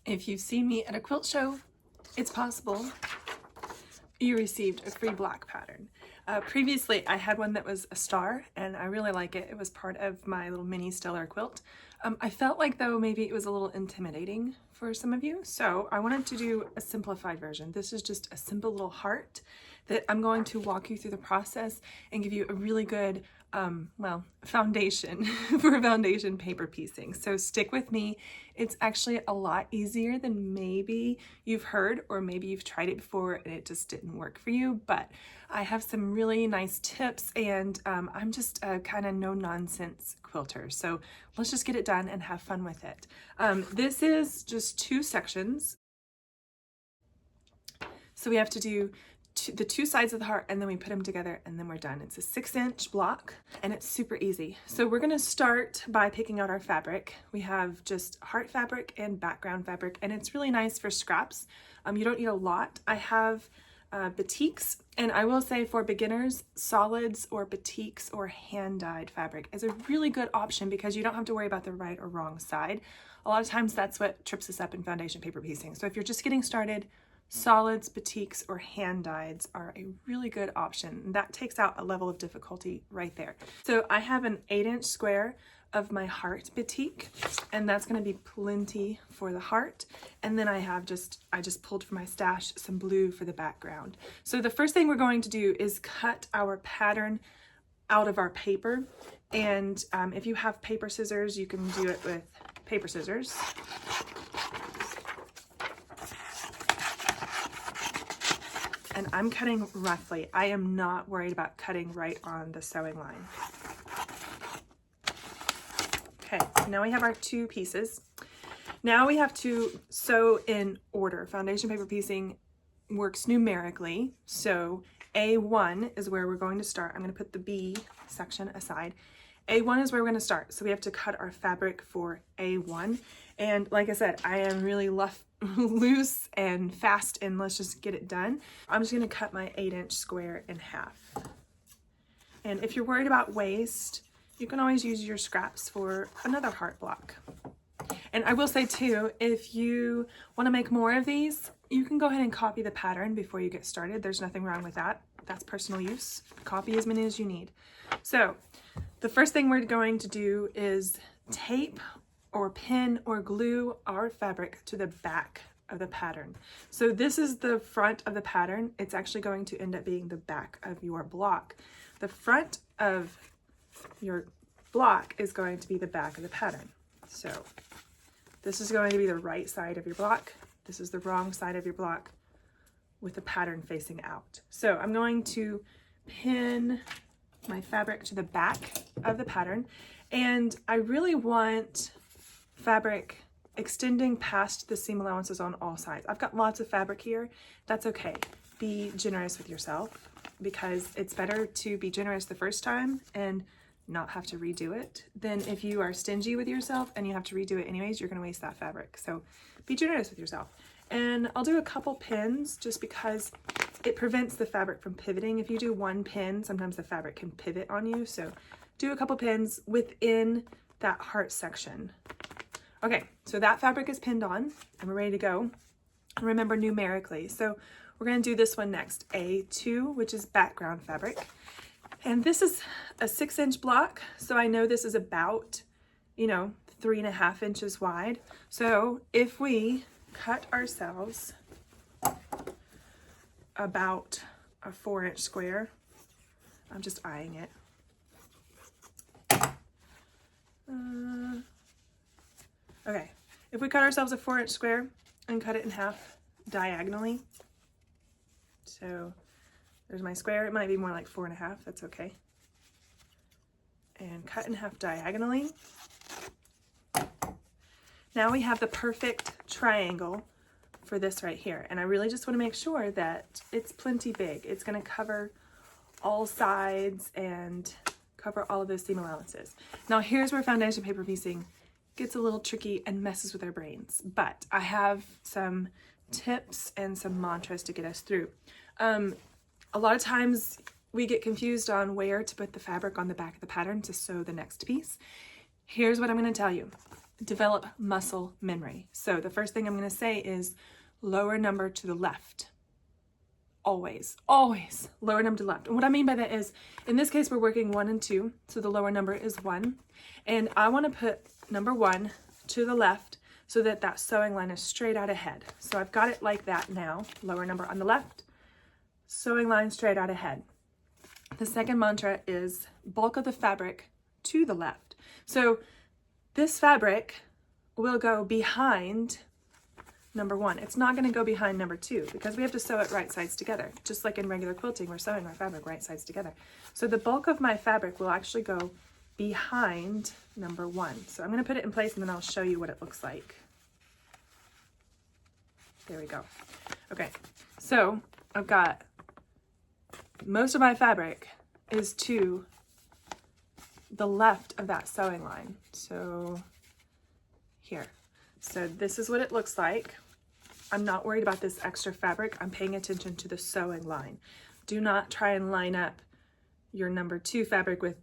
If you've seen me at a quilt show, it's possible you received a free block pattern. Previously, I had one that was a star, and I really like it. It was part of my little mini stellar quilt. I felt like, though, maybe it was a little intimidating for some of you, so I wanted to do a simplified version. This is just a simple little heart that I'm going to walk you through the process and give you a really good foundation for foundation paper piecing. So stick with me. It's actually a lot easier than maybe you've heard, or maybe you've tried it before and it just didn't work for you, but I have some really nice tips, and I'm just a kind of no-nonsense quilter. So let's just get it done and have fun with it. This is just 2 sections. So we have to do the 2 sides of the heart, and then we put them together, and then we're done. It's a 6-inch block, and it's super easy. So we're gonna start by picking out our fabric. We have just heart fabric and background fabric, and it's really nice for scraps. You don't need a lot. I have batiks, and I will say for beginners, solids or batiks or hand-dyed fabric is a really good option because you don't have to worry about the right or wrong side. A lot of times that's what trips us up in foundation paper piecing. So if you're just getting started, solids, batiks, or hand-dyeds are a really good option. And that takes out a level of difficulty right there. So I have an 8-inch square of my heart batik, and that's going to be plenty for the heart. And then I just pulled from my stash some blue for the background. So the first thing we're going to do is cut our pattern out of our paper. And if you have paper scissors, you can do it with paper scissors. And I'm cutting roughly. I am not worried about cutting right on the sewing line. Okay, now we have our 2 pieces. Now we have to sew in order. Foundation paper piecing works numerically. So A1 is where we're going to start. I'm going to put the B section aside. A1 is where we're going to start. So we have to cut our fabric for A1. And like I said, I am really loose and fast, and let's just get it done. I'm just going to cut my 8-inch square in half. And if you're worried about waste, you can always use your scraps for another heart block. And I will say too, if you want to make more of these, you can go ahead and copy the pattern before you get started. There's nothing wrong with that. That's personal use. Copy as many as you need. So the first thing we're going to do is tape or pin or glue our fabric to the back of the pattern. So this is the front of the pattern. It's actually going to end up being the back of your block. The front of your block is going to be the back of the pattern. So this is going to be the right side of your block. This is the wrong side of your block with the pattern facing out. So I'm going to pin my fabric to the back of the pattern, and I really want fabric extending past the seam allowances on all sides. I've got lots of fabric here. That's okay. Be generous with yourself, because it's better to be generous the first time and not have to redo it than if you are stingy with yourself and you have to redo it anyways. You're going to waste that fabric. So be generous with yourself. And I'll do a couple pins just because it prevents the fabric from pivoting. If you do 1 pin, sometimes the fabric can pivot on you. So do a couple pins within that heart section. Okay, so that fabric is pinned on and we're ready to go. And remember numerically. So we're going to do this one next, A2, which is background fabric. And this is a 6-inch block, so I know this is about, 3.5 inches wide. So if we cut ourselves about a 4-inch square, I'm just eyeing it. Okay, if we cut ourselves a 4-inch square and cut it in half diagonally, so there's my square. It might be more like 4.5. That's okay. And cut in half diagonally. Now we have the perfect triangle for this right here. And I really just want to make sure that it's plenty big. It's going to cover all sides and cover all of those seam allowances. Now here's where foundation paper piecing gets a little tricky and messes with our brains. But I have some tips and some mantras to get us through. A lot of times we get confused on where to put the fabric on the back of the pattern to sew the next piece. Here's what I'm going to tell you. develop muscle memory. So the first thing I'm going to say is lower number to the left. Always lower number to the left. And what I mean by that is, in this case, we're working 1 and 2. So the lower number is 1. And I want to put number 1 to the left so that that sewing line is straight out ahead. So I've got it like that now. Lower number on the left, sewing line straight out ahead. The second mantra is bulk of the fabric to the left. So this fabric will go behind number 1. It's not going to go behind number 2 because we have to sew it right sides together. Just like in regular quilting, we're sewing our fabric right sides together. So the bulk of my fabric will actually go behind number 1. So I'm going to put it in place and then I'll show you what it looks like. There we go. Okay, so I've got most of my fabric is to the left of that sewing line. So here. So this is what it looks like. I'm not worried about this extra fabric. I'm paying attention to the sewing line. Do not try and line up your number 2 fabric with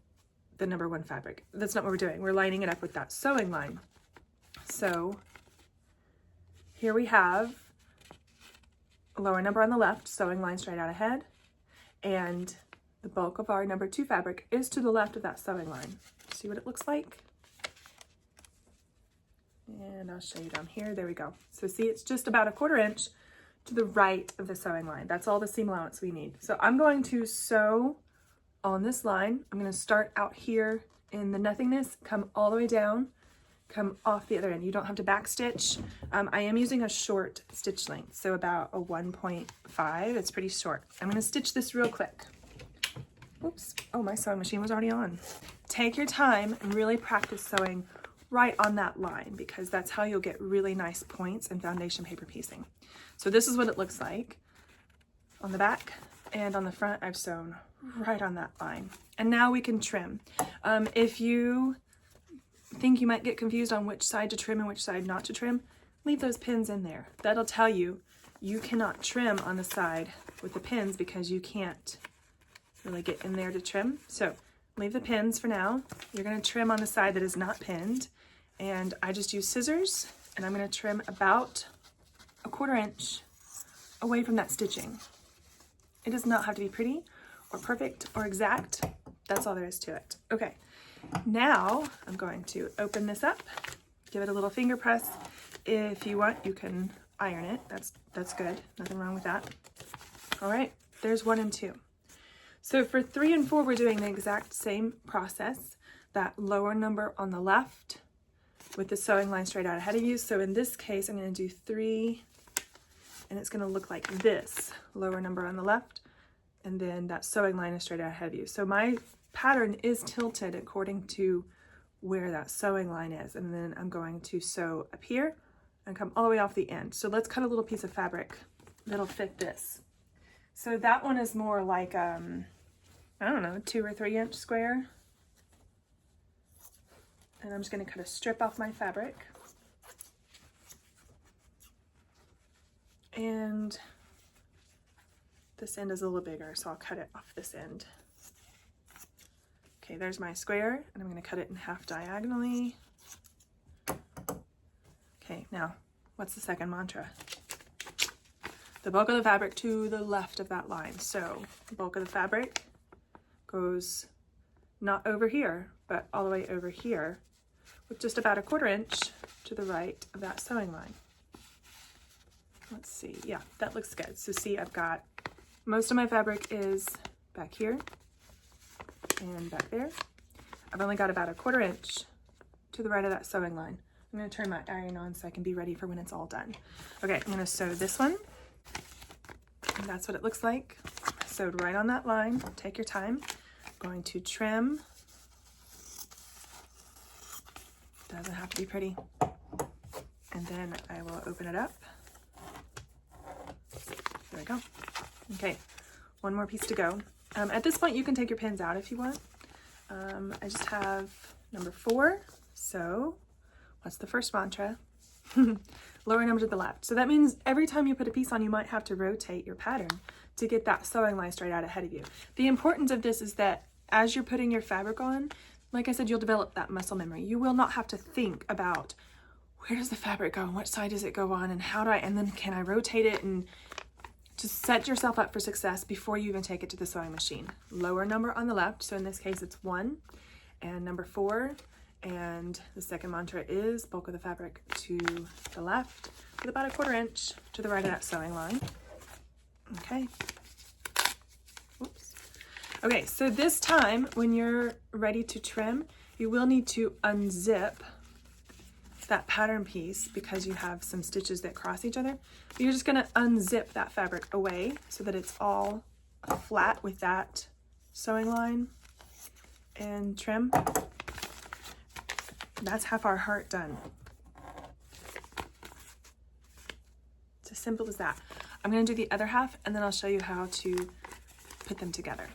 the number 1 fabric. That's not what we're doing. We're lining it up with that sewing line. So here we have a lower number on the left, sewing line straight out ahead, and the bulk of our number 2 fabric is to the left of that sewing line. See what it looks like? And I'll show you down here. There we go. So see, it's just about a 1/4 inch to the right of the sewing line. That's all the seam allowance we need. So I'm going to sew on this line. I'm going to start out here in the nothingness, come all the way down, come off the other end. You don't have to back stitch. I am using a short stitch length, so about a 1.5. It's pretty short. I'm going to stitch this real quick. Oops. Oh, my sewing machine was already on. Take your time and really practice sewing right on that line because that's how you'll get really nice points in foundation paper piecing. So this is what it looks like on the back, and on the front I've sewn right on that line. And now we can trim. If you think you might get confused on which side to trim and which side not to trim, leave those pins in there. That'll tell you you cannot trim on the side with the pins because you can't really get in there to trim. So leave the pins for now. You're going to trim on the side that is not pinned, and I just use scissors and I'm going to trim about a 1/4 inch away from that stitching. It does not have to be pretty or perfect or exact. That's all there is to it. Okay, now I'm going to open this up, give it a little finger press. If you want, you can iron it. That's good. Nothing wrong with that. All right, there's 1 and 2. So for 3 and 4, we're doing the exact same process. That lower number on the left with the sewing line straight out ahead of you. So in this case, I'm going to do 3, and it's going to look like this. Lower number on the left, and then that sewing line is straight out ahead of you. So my pattern is tilted according to where that sewing line is. And then I'm going to sew up here and come all the way off the end. So let's cut a little piece of fabric that'll fit this. So that one is more like, I don't know, 2 or 3 inch square. And I'm just going to cut a strip off my fabric. And this end is a little bigger, so I'll cut it off this end. Okay, there's my square, and I'm going to cut it in half diagonally. Okay, now, what's the second mantra? The bulk of the fabric to the left of that line. So the bulk of the fabric goes not over here, but all the way over here, with just about a 1/4 inch to the right of that sewing line. Let's see, yeah, that looks good. So see, I've got most of my fabric is back here and back there. I've only got about a 1/4 inch to the right of that sewing line. I'm going to turn my iron on so I can be ready for when it's all done. Okay, I'm going to sew this one. And that's what it looks like. Sewed right on that line. Take your time. I'm going to trim. Doesn't have to be pretty. And then I will open it up. There we go. Okay, one more piece to go. At this point, you can take your pins out if you want. I just have number 4. So what's the first mantra? Lower number to the left. So that means every time you put a piece on, you might have to rotate your pattern to get that sewing line straight out ahead of you. The importance of this is that as you're putting your fabric on, like I said, you'll develop that muscle memory. You will not have to think about where does the fabric go and which side does it go on, and how do I, and then can I rotate it, and just set yourself up for success before you even take it to the sewing machine. Lower number on the left, so in this case it's 1, and number 4, and the second mantra is bulk of the fabric to the left with about 1/4 inch to the right of that sewing line. Okay. Oops. Okay, so this time when you're ready to trim, you will need to unzip that pattern piece because you have some stitches that cross each other. But you're just going to unzip that fabric away so that it's all flat with that sewing line and trim. That's half our heart done. It's as simple as that. I'm going to do the other half and then I'll show you how to put them together.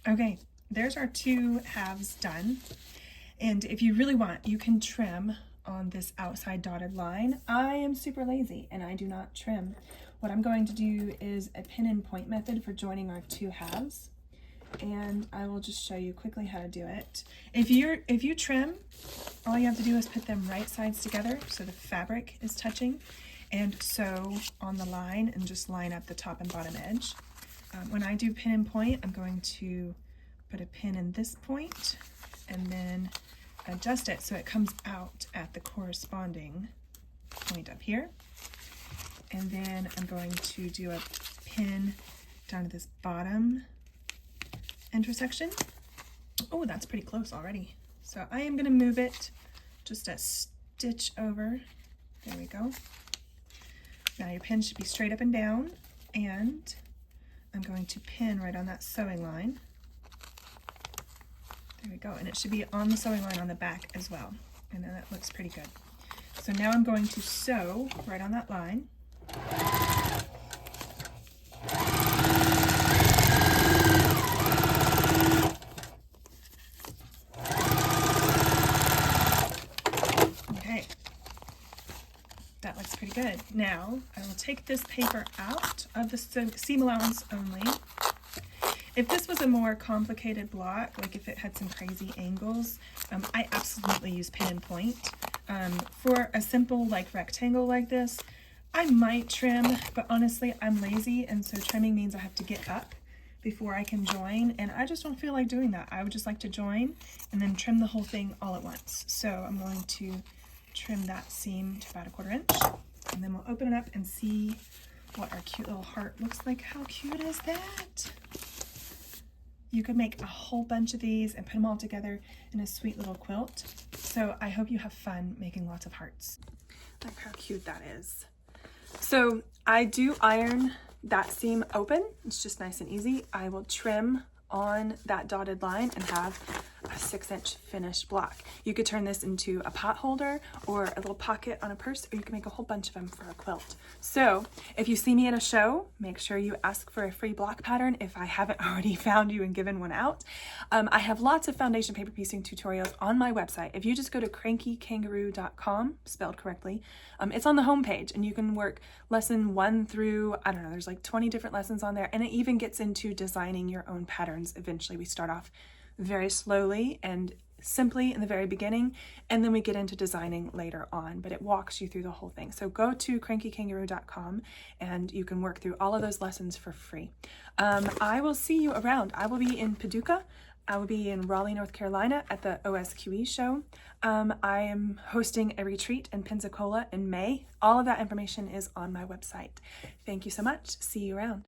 Okay, there's our 2 halves done. And if you really want, you can trim on this outside dotted line. I am super lazy and I do not trim. What I'm going to do is a pin and point method for joining our 2 halves. And I will just show you quickly how to do it. If you trim, all you have to do is put them right sides together so the fabric is touching, and sew on the line and just line up the top and bottom edge. When I do pin and point, I'm going to put a pin in this point and then adjust it so it comes out at the corresponding point up here. And then I'm going to do a pin down to this bottom intersection. Oh, that's pretty close already. So I am going to move it just a stitch over. There we go. Now your pin should be straight up and down, and I'm going to pin right on that sewing line. There we go, and it should be on the sewing line on the back as well, and then that looks pretty good. So now I'm going to sew right on that line. Okay, that looks pretty good. Now I will take this paper out of the seam allowance only. If this was a more complicated block, like if it had some crazy angles, I absolutely use pin and point. For a simple like rectangle like this, I might trim, but honestly I'm lazy, and so trimming means I have to get up before I can join, and I just don't feel like doing that. I would just like to join and then trim the whole thing all at once. So I'm going to trim that seam to about 1/4 inch, and then we'll open it up and see what our cute little heart looks like. How cute is that? You could make a whole bunch of these and put them all together in a sweet little quilt. So I hope you have fun making lots of hearts. Look how cute that is. So I do iron that seam open. It's just nice and easy. I will trim on that dotted line and have a 6-inch finished block. You could turn this into a pot holder or a little pocket on a purse, or you can make a whole bunch of them for a quilt. So if you see me at a show, make sure you ask for a free block pattern if I haven't already found you and given one out. I have lots of foundation paper piecing tutorials on my website. If you just go to crankykangaroo.com, spelled correctly, it's on the homepage, and you can work lesson 1 through, I don't know, there's like 20 different lessons on there, and it even gets into designing your own patterns. Eventually we start off very slowly and simply in the very beginning, and then we get into designing later on, but it walks you through the whole thing. So go to crankykangaroo.com and you can work through all of those lessons for free. I will see you around. I will be in Paducah. I will be in Raleigh, North Carolina at the OSQE show. I am hosting a retreat in Pensacola in May. All of that information is on my website. Thank you so much. See you around.